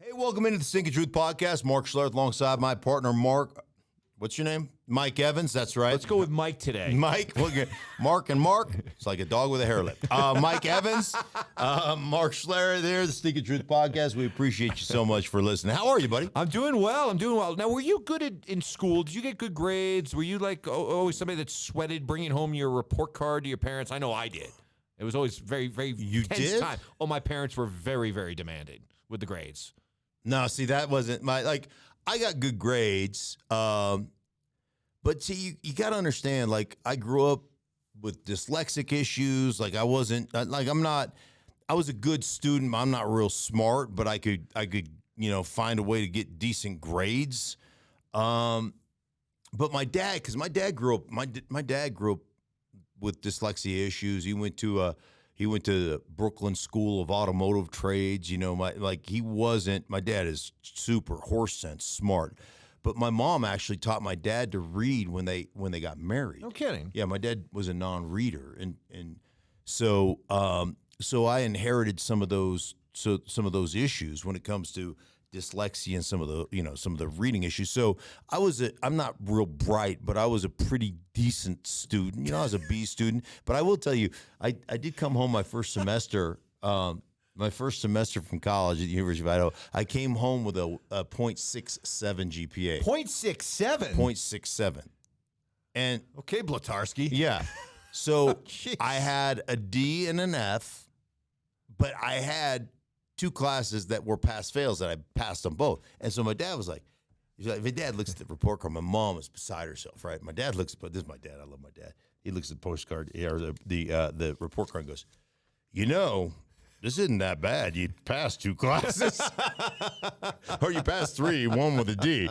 Hey, welcome into the Stinking Truth Podcast. Mark Schlereth alongside my partner, Mark. What's your name? Mike Evans. That's right. Let's go with Mike today. Mike. Look at Mark and Mark. It's like a dog with a hair lip. Mike Evans. Mark Schlereth there, the Stinking Truth Podcast. We appreciate you so much for listening. How are you, buddy? I'm doing well. Now, were you good in school? Did you get good grades? Were you like always somebody that sweated bringing home your report card to your parents? I know I did. It was always very, very tense time. Oh, my parents were very, very demanding with the grades. No, see, that wasn't I got good grades, but see, you got to understand, like, I grew up with dyslexic issues. Like, I was a good student, but I'm not real smart, but I could, find a way to get decent grades. But my dad grew up with dyslexia issues. He went to the Brooklyn School of Automotive Trades. My dad is super horse sense smart. But my mom actually taught my dad to read when they got married. No kidding. Yeah, my dad was a non-reader, and so I inherited some of those issues when it comes to dyslexia and some of the reading issues. So I'm not real bright, but I was a pretty decent student. I was a B student. But I will tell you, I did come home my first semester. My first semester from college at the University of Idaho, I came home with a .67 GPA. 0.67? 0.67. And okay, Blatarski. yeah. So I had a D and an F, but I had two classes that were pass-fails that I passed them both. And so my dad was like, my dad looks at the report card. My mom is beside herself, right? My dad looks, but this is my dad. I love my dad. He looks at the postcard or the report card and goes, this isn't that bad. You passed two classes. Or you passed three, one with a D.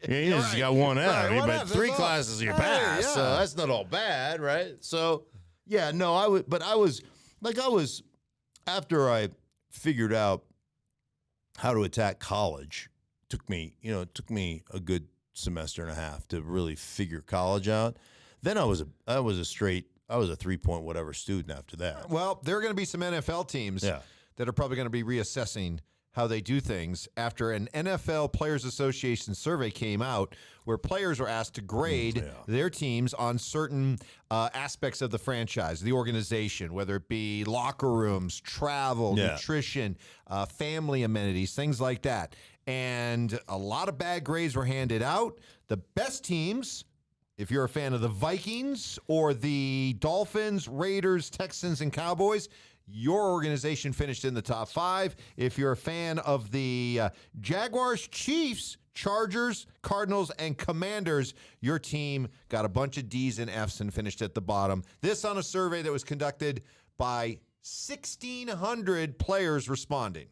You just got one F. Right, but three classes you passed. Yeah. So that's not all bad, right? So, yeah, no, after I figured out how to attack college, took me a good semester and a half to really figure college out. Then I was a 3-point whatever student after that. Well, there are going to be some NFL teams that are probably going to be reassessing how they do things after an NFL Players Association survey came out where players were asked to grade their teams on certain aspects of the franchise, the organization, whether it be locker rooms, travel, nutrition, family amenities, things like that. And a lot of bad grades were handed out. The best teams, if you're a fan of the Vikings or the Dolphins, Raiders, Texans, and Cowboys, your organization finished in the top 5. If you're a fan of the Jaguars, Chiefs, Chargers, Cardinals, and Commanders, your team got a bunch of D's and F's and finished at the bottom. This on a survey that was conducted by 1,600 players responding.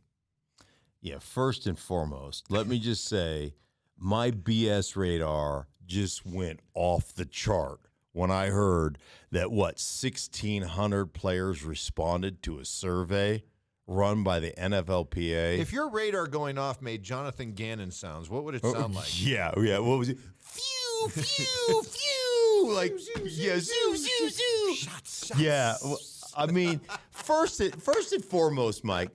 Yeah, first and foremost, let me just say my BS radar just went off the chart when I heard that 1,600 players responded to a survey run by the NFLPA. If your radar going off made Jonathan Gannon sounds, what would it sound like? Yeah. What was it? Phew, phew, phew. Like, zoo, zoo. Shots. Yeah. Well, I mean, first and foremost, Mike,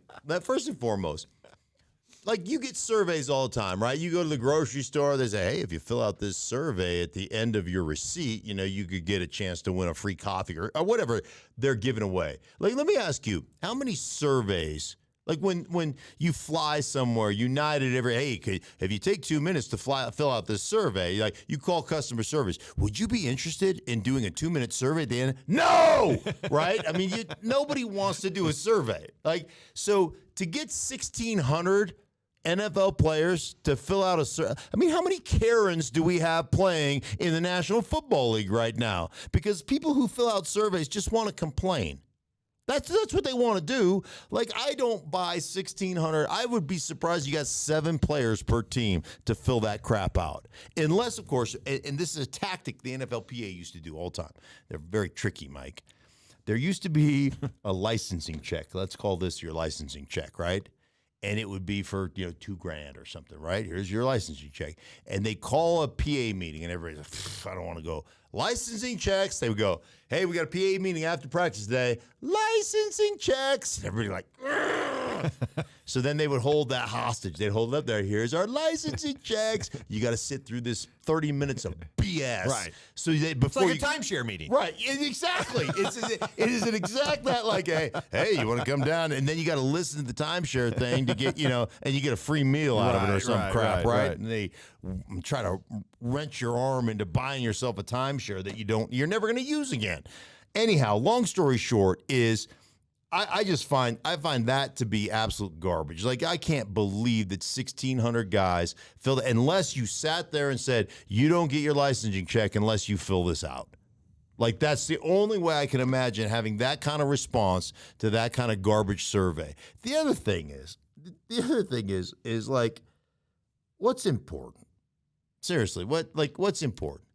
like, you get surveys all the time, right? You go to the grocery store, they say, hey, if you fill out this survey at the end of your receipt, you could get a chance to win a free coffee or whatever they're giving away. Like, let me ask you, how many surveys, like when you fly somewhere, United, if you take 2 minutes to fill out this survey, like, you call customer service, would you be interested in doing a 2-minute survey at the end? No! Right? I mean, nobody wants to do a survey. Like, so to get 1,600 NFL players to fill out a survey. I mean, how many Karens do we have playing in the National Football League right now? Because people who fill out surveys just want to complain. That's what they want to do. Like, I don't buy 1,600. I would be surprised you got 7 players per team to fill that crap out. Unless, of course, and this is a tactic the NFLPA used to do all the time. They're very tricky, Mike. There used to be a licensing check. Let's call this your licensing check, right? And it would be for, $2,000 or something, right? Here's your licensing check. And they call a PA meeting, and everybody's like, I don't want to go. Licensing checks. They would go, hey, we got a PA meeting after practice today. Licensing checks. And everybody like, So then they would hold that hostage. They'd hold it up there. Here's our licensing checks. You got to sit through this 30 minutes of BS. Right. So before It's like a timeshare meeting. Right. Exactly. It is an exact that like hey, you want to come down, and then you got to listen to the timeshare thing to get and you get a free meal out of it or some crap, right? And they try to wrench your arm into buying yourself a timeshare that you're never going to use again. Anyhow, long story short is I find that to be absolute garbage. Like, I can't believe that 1,600 guys filled it, unless you sat there and said, you don't get your licensing check unless you fill this out. Like, that's the only way I can imagine having that kind of response to that kind of garbage survey. The other thing is like, what's important? Seriously, what's important?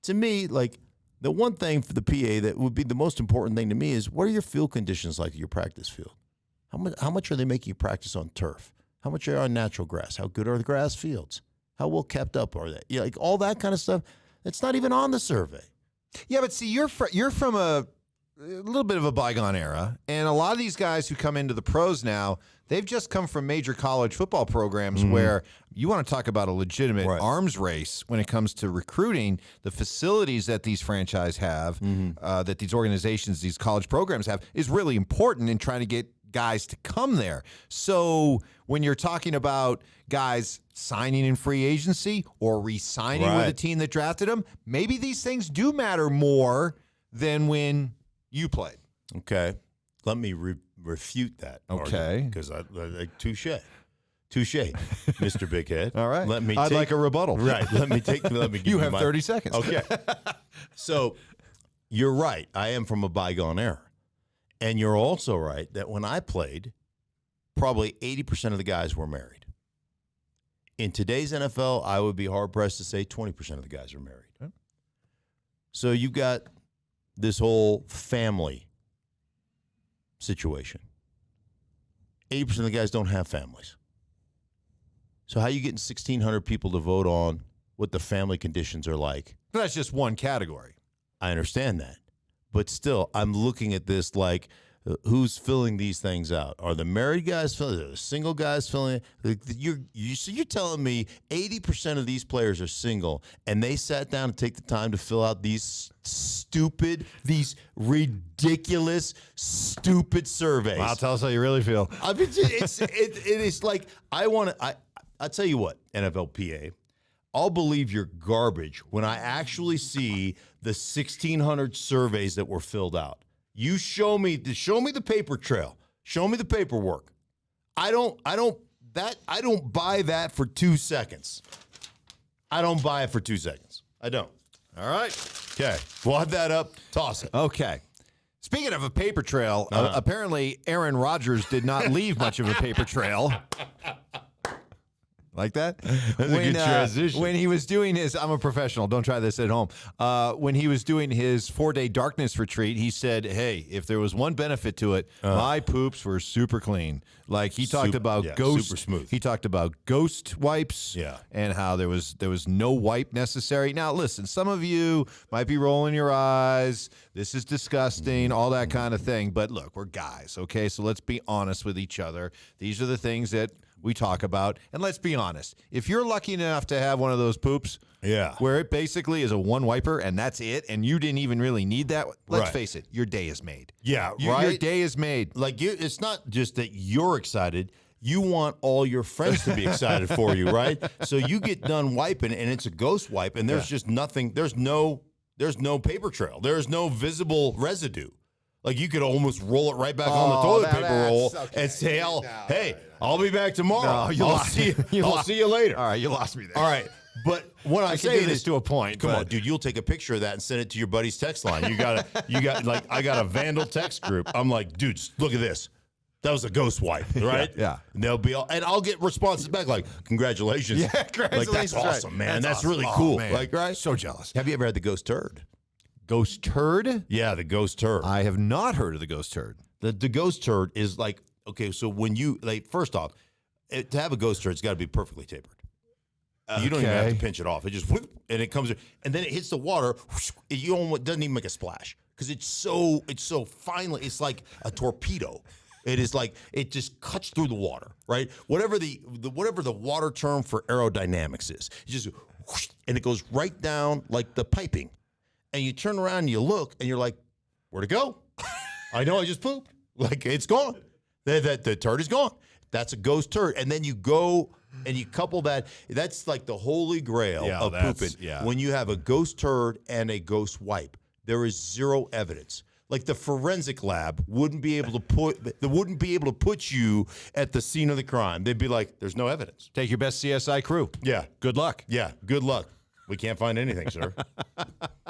To me, like, the one thing for the PA that would be the most important thing to me is, what are your field conditions like at your practice field? How much are they making you practice on turf? How much are on natural grass? How good are the grass fields? How well kept up are they? Yeah, like all that kind of stuff. It's not even on the survey. Yeah, but see, you're from a little bit of a bygone era, and a lot of these guys who come into the pros now, they've just come from major college football programs where you want to talk about a legitimate arms race when it comes to recruiting. The facilities that these franchises have, that these organizations, these college programs have, is really important in trying to get guys to come there. So when you're talking about guys signing in free agency or re-signing with a team that drafted them, maybe these things do matter more than when you played. Okay. Let me refute that. Okay. Because I like touche, Mr. Big Head. All right. I'd like a rebuttal. Right. Let me give you have 30 seconds. Okay. So you're right. I am from a bygone era. And you're also right that when I played, probably 80% of the guys were married. In today's NFL, I would be hard-pressed to say 20% of the guys are married. Okay. So you've got this whole family situation. 80% of the guys don't have families. So how are you getting 1,600 people to vote on what the family conditions are like? That's just one category. I understand that. But still, I'm looking at this like, who's filling these things out? Are the married guys filling it? Are the single guys filling it? So you're telling me 80% of these players are single, and they sat down to take the time to fill out these ridiculous, stupid surveys. Wow, tell us how you really feel. I mean, it is like, I'll tell you what, NFLPA, I'll believe you're garbage when I actually see the 1,600 surveys that were filled out. You show me the paper trail. Show me the paperwork. I don't buy that for 2 seconds. I don't buy it for 2 seconds. I don't. All right. Okay. Wad that up. Toss it. Okay. Speaking of a paper trail, apparently Aaron Rodgers did not leave much of a paper trail. Like that? That's a good transition. When he was doing his, I'm a professional, don't try this at home. When he was doing his 4-day darkness retreat, he said, hey, if there was one benefit to it, my poops were super clean. Like he talked about ghost, super smooth. He talked about ghost wipes and how there was no wipe necessary. Now, listen, some of you might be rolling your eyes. This is disgusting, all that kind of thing. But look, we're guys, okay? So let's be honest with each other. These are the things that we talk about. And let's be honest. If you're lucky enough to have one of those poops where it basically is a one wiper and that's it, and you didn't even really need that, let's face it, your day is made. Yeah, Your day is made. Like, it's not just that you're excited. You want all your friends to be excited for you, right? So you get done wiping, and it's a ghost wipe, and there's just nothing. There's no paper trail. There's no visible residue. Like, you could almost roll it right back on the toilet paper roll and say, I'll be back tomorrow. I'll see you later. All right, you lost me there. All right. But what I'm saying is to a point. Come on, dude, you'll take a picture of that and send it to your buddy's text line. I got a Vandal text group. I'm like, dude, look at this. That was a ghost wipe, right? Yeah. And they'll be and I'll get responses back like, congratulations. Yeah, congratulations. Like, that's awesome, man. That's awesome. really cool. Man. Like, right? So jealous. Have you ever had the ghost turd? Ghost turd? Yeah, the ghost turd. I have not heard of the ghost turd. The ghost turd is like, okay, so when you, like, first off, to have a ghost turd, it's got to be perfectly tapered. You don't even have to pinch it off. It just, whoop, and it comes, and then it hits the water. It doesn't even make a splash because it's so finely. It's like a torpedo. It is like it just cuts through the water, right? Whatever the water term for aerodynamics is, it just whoosh, and it goes right down like the piping. And you turn around and you look and you're like, where'd it go? I know I just pooped. Like it's gone. The turd is gone. That's a ghost turd. And then you go and you couple that. That's like the holy grail of pooping. Yeah. When you have a ghost turd and a ghost wipe, there is zero evidence. Like the forensic lab wouldn't be able to put you at the scene of the crime. They'd be like, "There's no evidence. Take your best CSI crew. Yeah, Good luck. yeah, good luck. We can't find anything, sir.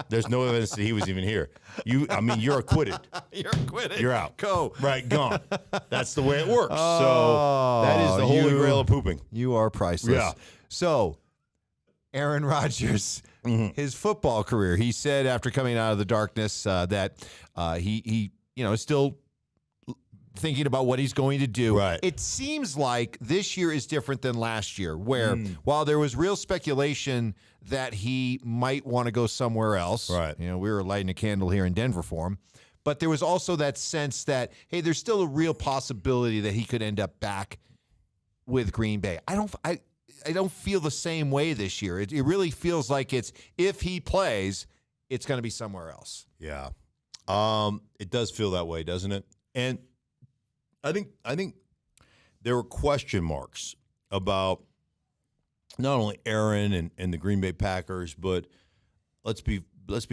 There's no evidence that he was even here. You're acquitted. You're acquitted. You're out. Go. Right, gone. That's the way it works. So that is the holy grail of pooping. You are priceless. Yeah. So, Aaron Rodgers, his football career, he said after coming out of the darkness that he is still thinking about what he's going to do. Right. It seems like this year is different than last year, where while there was real speculation that he might want to go somewhere else, right? We were lighting a candle here in Denver for him, but there was also that sense that, hey, there's still a real possibility that he could end up back with Green Bay. I don't feel the same way this year. It really feels like if he plays, it's going to be somewhere else. Yeah. It does feel that way, doesn't it? And I think there were question marks about not only Aaron and the Green Bay Packers, but let's be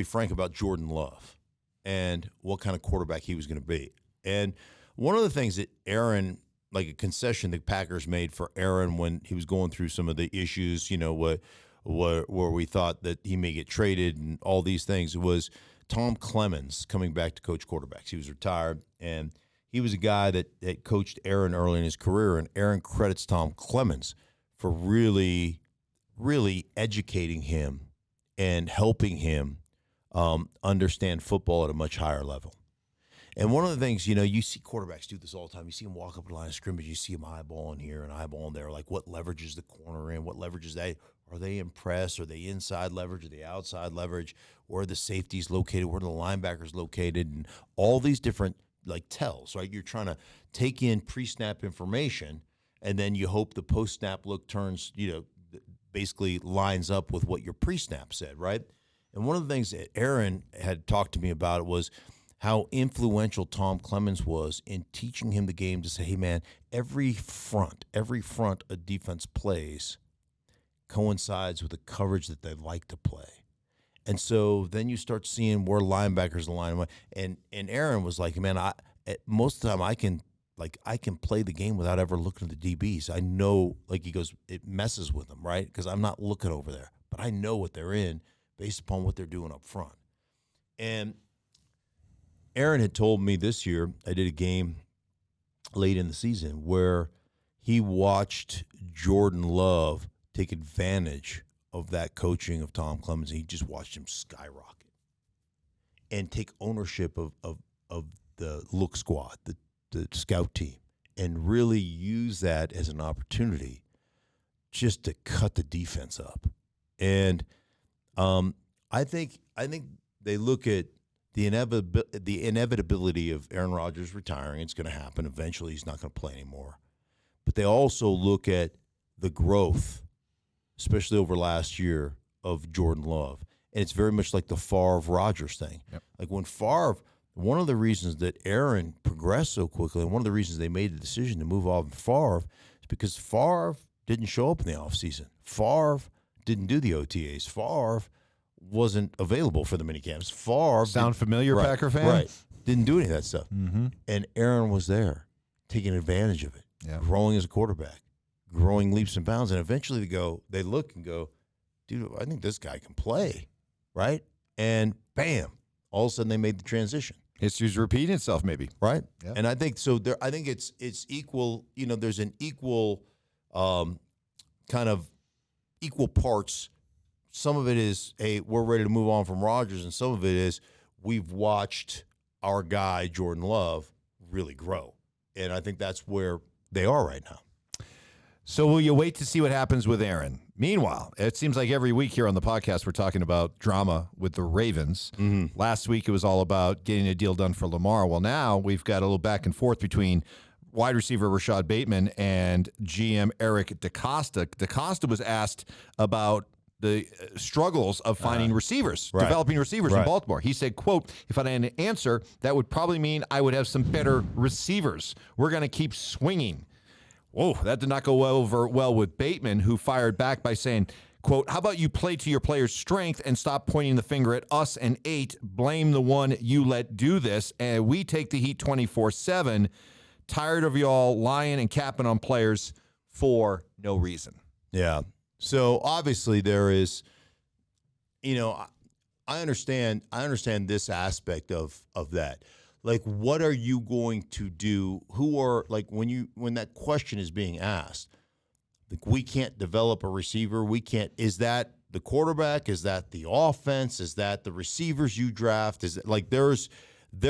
frank about Jordan Love and what kind of quarterback he was going to be. And one of the things that Aaron, like a concession the Packers made for Aaron when he was going through some of the issues, where we thought that he may get traded and all these things, was Tom Clemens coming back to coach quarterbacks. He was retired, and he was a guy that coached Aaron early in his career, and Aaron credits Tom Clemens for really, really educating him and helping him understand football at a much higher level. And one of the things, you see quarterbacks do this all the time. You see them walk up the line of scrimmage. You see them eyeballing here and eyeballing there. Like, what leverage is the corner in? What leverage is that? Are they in press? Are they inside leverage? Are they outside leverage? Where are the safeties located? Where are the linebackers located? And all these different, tells, right? You're trying to take in pre-snap information, and then you hope the post-snap look turns, basically lines up with what your pre-snap said, right? And one of the things that Aaron had talked to me about was how influential Tom Clemens was in teaching him the game to say, hey, man, every front a defense plays coincides with the coverage that they like to play. And so then you start seeing where linebackers line. And Aaron was like, man, most of the time I can play the game without ever looking at the DBs. I know, he goes, it messes with them, right? Because I'm not looking over there. But I know what they're in based upon what they're doing up front. And Aaron had told me this year, I did a game late in the season where he watched Jordan Love take advantage of that coaching of Tom Clemens. He just watched him skyrocket and take ownership of the look squad, the scout team, and really use that as an opportunity just to cut the defense up. And I think they look at the inevitability of Aaron Rodgers retiring. It's going to happen. Eventually he's not going to play anymore. But they also look at the growth, especially over last year, of Jordan Love. And it's very much like the Favre-Rodgers thing. Yep. Like when Favre, one of the reasons that Aaron progressed so quickly, and one of the reasons they made the decision to move off Favre, is because Favre didn't show up in the offseason. Favre didn't do the OTAs. Favre wasn't available for the minicamps. Favre. Sound familiar, right, Packer fan? Right. Didn't do any of that stuff. Mm-hmm. And Aaron was there, taking advantage of it, growing as a quarterback, growing leaps and bounds. And eventually they look and go, dude, I think this guy can play, right? And bam, all of a sudden they made the transition. History's repeating itself, maybe. Right? Yep. And I think so. I think it's equal. There's an equal kind of equal parts. Some of it is, hey, we're ready to move on from Rodgers, and some of it is we've watched our guy Jordan Love really grow, and I think that's where they are right now. So will you wait to see what happens with Aaron? Meanwhile, it seems like every week here on the podcast we're talking about drama with the Ravens. Mm-hmm. Last week it was all about getting a deal done for Lamar. Well, now we've got a little back and forth between wide receiver Rashad Bateman and GM Eric DeCosta. DeCosta was asked about the struggles of finding receivers, developing receivers in Baltimore. He said, quote, "If I had an answer, that would probably mean I would have some better receivers. We're going to keep swinging." Whoa, that did not go over well with Bateman, who fired back by saying, quote, "How about you play to your players' strength and stop pointing the finger at us and 8? Blame the one you let do this. And we take the heat 24/7. Tired of y'all lying and capping on players for no reason." Yeah. So obviously there is, I understand this aspect of that. Like, what are you going to do? When that question is being asked, like, we can't develop a receiver. Is that the quarterback? Is that the offense? Is that the receivers you draft? Is it like there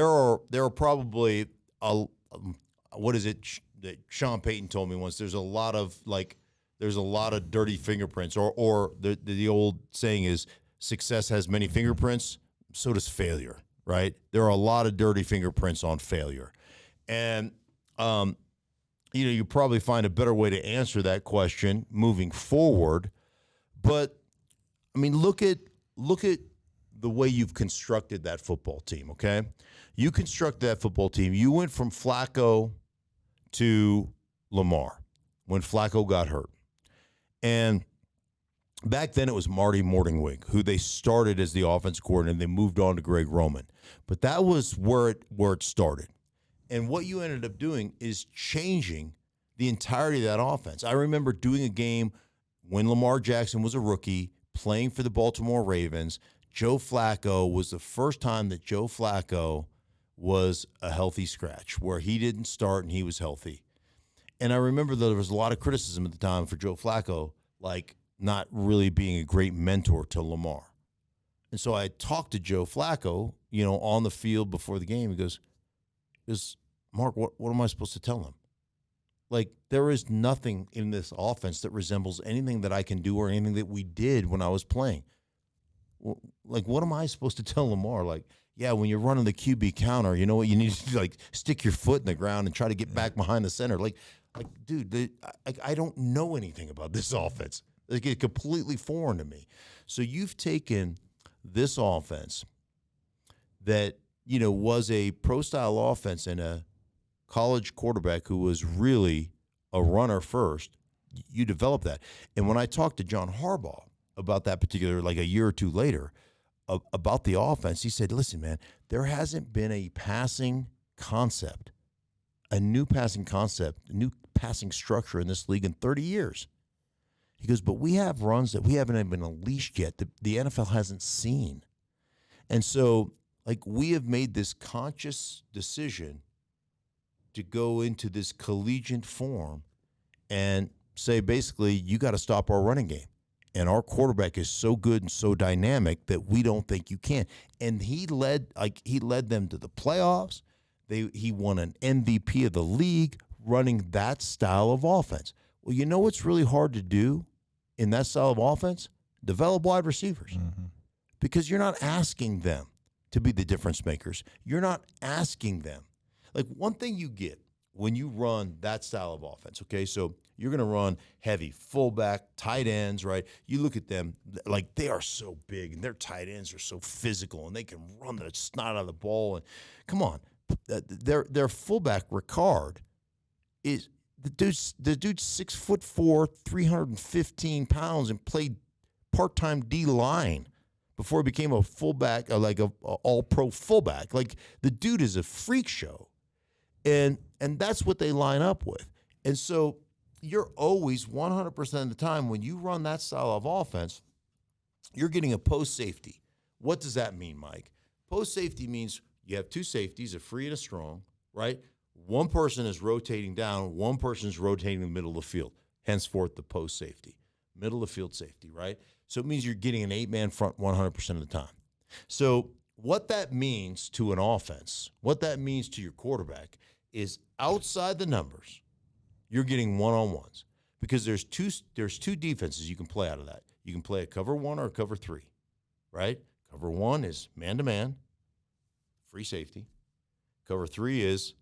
are probably what is it that Sean Payton told me once? There's a lot of dirty fingerprints, or the old saying is success has many fingerprints. So does failure, right? There are a lot of dirty fingerprints on failure. And, you probably find a better way to answer that question moving forward. But, I mean, look at the way you've constructed that football team, okay? You constructed that football team. You went from Flacco to Lamar when Flacco got hurt. And back then it was Marty Mortingwig, who they started as the offense coordinator, and they moved on to Greg Roman. But that was where it started. And what you ended up doing is changing the entirety of that offense. I remember doing a game when Lamar Jackson was a rookie, playing for the Baltimore Ravens. Joe Flacco was the first time that Joe Flacco was a healthy scratch, where he didn't start and he was healthy. And I remember that there was a lot of criticism at the time for Joe Flacco, like not really being a great mentor to Lamar. And so I talked to Joe Flacco, on the field before the game. He goes, "Mark, what am I supposed to tell him? Like, there is nothing in this offense that resembles anything that I can do or anything that we did when I was playing. Like, what am I supposed to tell Lamar? Like, yeah, when you're running the QB counter, you know what you need to do? Like, stick your foot in the ground and try to get back behind the center. Like, dude, I don't know anything about this offense. Like, it's completely foreign to me." So you've taken this offense that, was a pro-style offense and a college quarterback who was really a runner first. You develop that. And when I talked to John Harbaugh about that particular, like a year or two later, about the offense, he said, "Listen, man, there hasn't been a passing concept, a new passing structure in this league in 30 years. He goes, "But we have runs that we haven't even been unleashed yet, that the NFL hasn't seen." And so, like, we have made this conscious decision to go into this collegiate form and say, basically, you got to stop our running game. And our quarterback is so good and so dynamic that we don't think you can." And he led them to the playoffs. He won an MVP of the league running that style of offense. Well, you know what's really hard to do in that style of offense? Develop wide receivers. Mm-hmm. Because you're not asking them to be the difference makers. You're not asking them. Like, one thing you get when you run that style of offense, okay, so you're going to run heavy fullback, tight ends, right? You look at them, like, they are so big, and their tight ends are so physical, and they can run the snot out of the ball. And come on, their fullback, Ricard, is the dude's 6'4", 315 pounds, and played part-time D-line before he became a fullback, like a all-pro fullback. Like, the dude is a freak show. And that's what they line up with. And so you're always 100% of the time when you run that style of offense, you're getting a post safety. What does that mean, Mike? Post safety means you have two safeties, a free and a strong, right? One person is rotating down, one person is rotating in the middle of the field. Henceforth, the post safety, middle of the field safety, right? So it means you're getting an 8-man front 100% of the time. So what that means to an offense, what that means to your quarterback, is outside the numbers, you're getting one-on-ones, because there's two defenses you can play out of that. You can play a cover one or a cover three, right? Cover one is man-to-man, free safety. Cover three is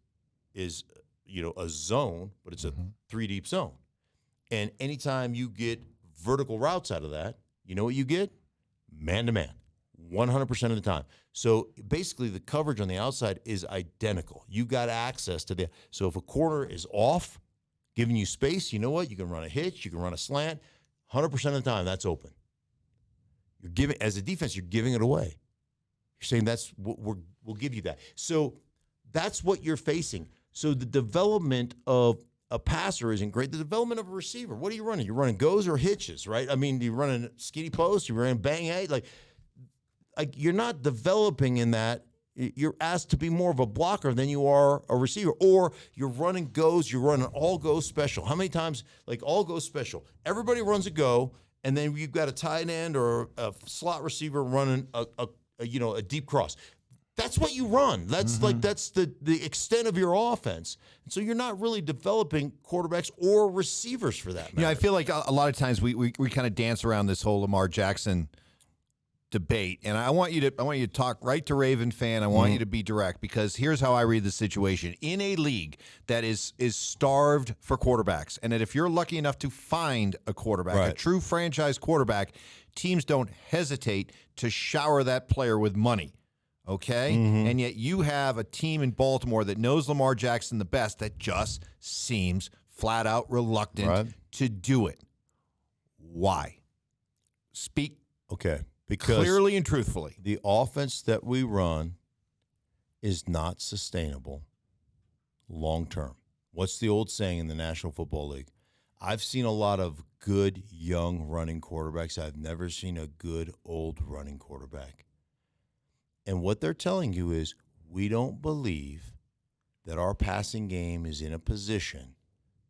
a zone, but it's a 3-deep zone. And anytime you get vertical routes out of that, you know what you get? Man-to-man, 100% of the time. So basically the coverage on the outside is identical. You got access to the – so if a corner is off, giving you space, you know what? You can run a hitch, you can run a slant. 100% of the time, that's open. You're giving – as a defense, you're giving it away. You're saying that's what we'll give you that. So that's what you're facing. So the development of a passer isn't great. The development of a receiver, what are you running? You're running goes or hitches, right? I mean, you're running skinny post, you're running bang eight. Like you're not developing in that. You're asked to be more of a blocker than you are a receiver. Or you're running goes, you're running all go special. How many times, like all go special? Everybody runs a go, and then you've got a tight end or a slot receiver running a deep cross. That's what you run. That's that's the extent of your offense. And so you're not really developing quarterbacks or receivers for that matter. Yeah, I feel like a lot of times we kind of dance around this whole Lamar Jackson debate, and I want you to talk right to Raven fan. I want you to be direct, because here's how I read the situation. In a league that is starved for quarterbacks, and that if you're lucky enough to find a quarterback, a true franchise quarterback, teams don't hesitate to shower that player with money. Okay? And yet you have a team in Baltimore that knows Lamar Jackson the best that just seems flat out reluctant to do it. Why? Speak because clearly and truthfully. The offense that we run is not sustainable long term. What's the old saying in the National Football League? I've seen a lot of good young running quarterbacks. I've never seen a good old running quarterback. And what they're telling you is, we don't believe that our passing game is in a position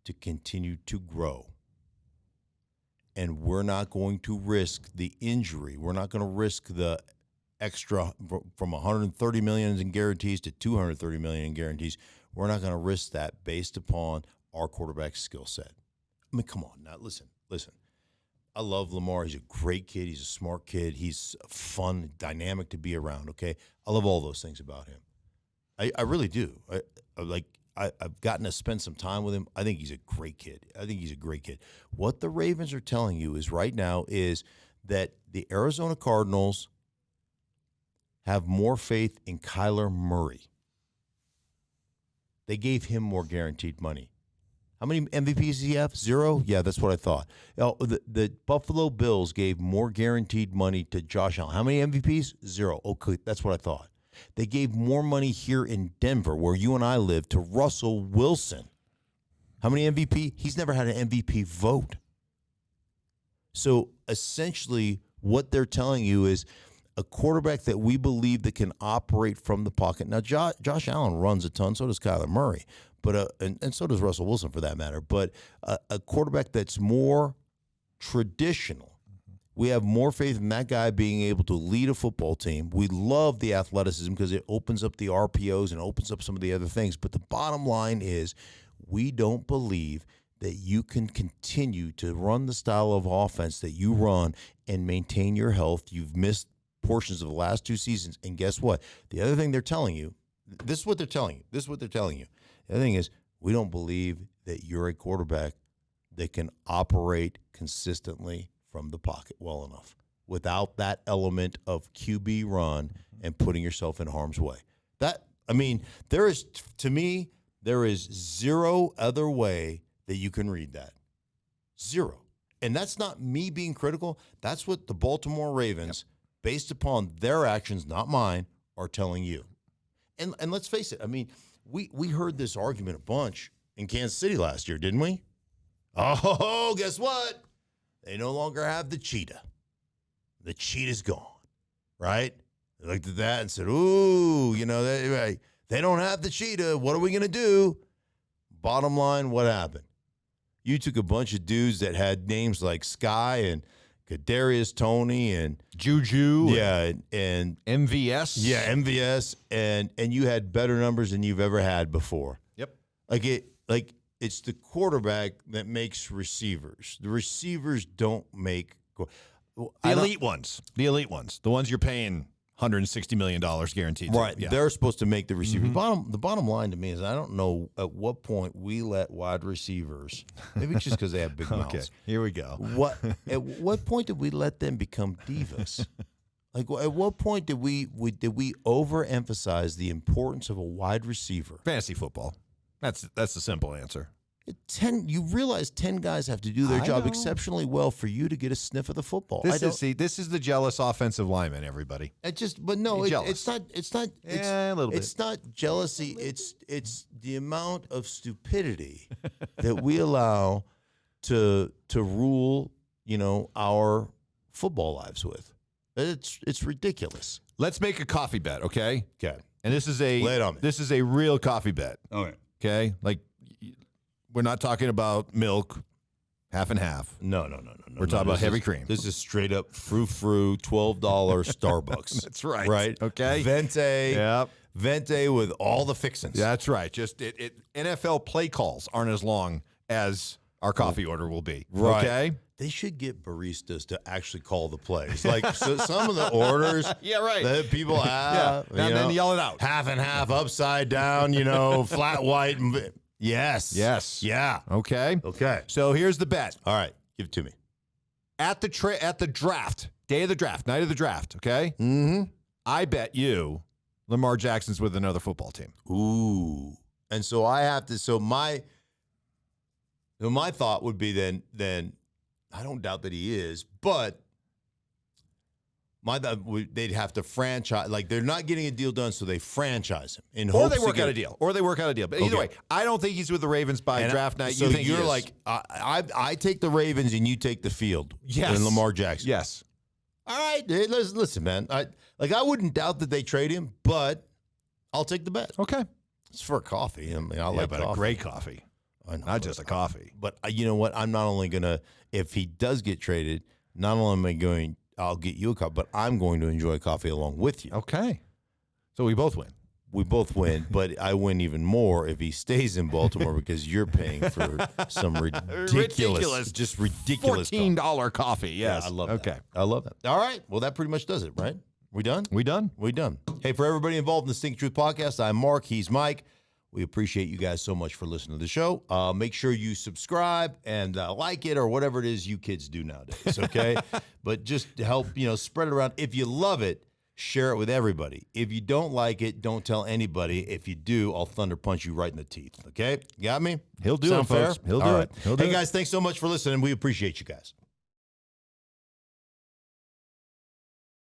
to continue to grow. And we're not going to risk the injury. We're not going to risk the extra from $130 million in guarantees to $230 million in guarantees. We're not going to risk that based upon our quarterback's skill set. I mean, come on. Now, listen. I love Lamar. He's a great kid. He's a smart kid. He's fun, dynamic to be around, okay? I love all those things about him. I really do. I've gotten to spend some time with him. I think he's a great kid. What the Ravens are telling you is right now is that the Arizona Cardinals have more faith in Kyler Murray. They gave him more guaranteed money. How many MVPs does he have? 0? Yeah, that's what I thought. The Buffalo Bills gave more guaranteed money to Josh Allen. How many MVPs? 0. Okay, that's what I thought. They gave more money here in Denver, where you and I live, to Russell Wilson. How many MVP? He's never had an MVP vote. So essentially what they're telling you is a quarterback that we believe that can operate from the pocket. Now, Josh Allen runs a ton, so does Kyler Murray. But and so does Russell Wilson for that matter. But a quarterback that's more traditional. We have more faith in that guy being able to lead a football team. We love the athleticism because it opens up the RPOs and opens up some of the other things. But the bottom line is, we don't believe that you can continue to run the style of offense that you run and maintain your health. You've missed portions of the last 2 seasons. And guess what? The other thing they're telling you, this is what they're telling you. The other thing is, we don't believe that you're a quarterback that can operate consistently from the pocket well enough without that element of QB run and putting yourself in harm's way. There is zero other way that you can read that. Zero. And that's not me being critical. That's what the Baltimore Ravens, based upon their actions, not mine, are telling you. And let's face it, we heard this argument a bunch in Kansas City last year, didn't we? Oh, guess what? They no longer have the cheetah. The cheetah's gone, right? They looked at that and said, ooh, they don't have the cheetah. What are we going to do? Bottom line, what happened? You took a bunch of dudes that had names like Sky and Kadarius Toney and Juju, and MVS, MVS, and you had better numbers than you've ever had before. Yep. It's the quarterback that makes receivers. The receivers don't make the elite ones, the ones you're paying $160 million guaranteed. Right. Yeah. They're supposed to make the receiver. The bottom line to me is I don't know at what point we let wide receivers, maybe it's just because they have big mouths. Okay, here we go. At what point did we let them become divas? Like, at what point did we overemphasize the importance of a wide receiver? Fantasy football. That's the simple answer. You realize 10 guys have to do their job know. exceptionally well for you to get a sniff of the football. This is the jealous offensive lineman, everybody. A little bit. It's not jealousy. It's the amount of stupidity that we allow to rule, our football lives with. It's ridiculous. Let's make a coffee bet, okay? Okay. And this is Lay it on me. This is a real coffee bet. Okay. Okay? Like, we're not talking about milk, half and half. No. We're talking about heavy cream. This is straight up frou-frou, $12 Starbucks. That's right. Right? Okay. Venti. Yep. Venti with all the fixings. That's right. Just NFL play calls aren't as long as our coffee order will be. Right. Okay? They should get baristas to actually call the plays. Like some of the orders Yeah, right. that people have. Yeah. And then yell it out. Half and half, upside down, flat white. Yes. Yes. Yeah. Okay. Okay. So here's the bet. All right. Give it to me. At the draft, day of the draft, night of the draft, okay? Mm-hmm. I bet you Lamar Jackson's with another football team. Ooh. And so I have to, so my thought would be then I don't doubt that he is, but they'd have to franchise. Like, they're not getting a deal done, so they franchise him. Or they work out a deal. But either way, I don't think he's with the Ravens by draft night. So you think you're like, I take the Ravens and you take the field. Yes. And Lamar Jackson. Yes. All right. Hey, listen, man. I wouldn't doubt that they trade him, but I'll take the bet. Okay. It's for coffee. I mean, I like but coffee. a great coffee. I know, Not just a coffee. But you know what? I'm not only going to, if he does get traded, not only am I'll get you a cup, but I'm going to enjoy coffee along with you. Okay. So we both win. We both win, but I win even more if he stays in Baltimore because you're paying for some ridiculous $14 coffee. Yes. Yeah, I love that. Okay. I love that. All right. Well, that pretty much does it, right? We done? We done? We done. Hey, for everybody involved in the Stink Truth Podcast, I'm Mark. He's Mike. We appreciate you guys so much for listening to the show. Make sure you subscribe and like it or whatever it is you kids do nowadays, okay? But just to help, spread it around. If you love it, share it with everybody. If you don't like it, don't tell anybody. If you do, I'll thunder punch you right in the teeth, okay? You got me? He'll do Sound it, folks. fair? He'll do All it. right. He'll do Hey, it. guys, thanks so much for listening. We appreciate you guys.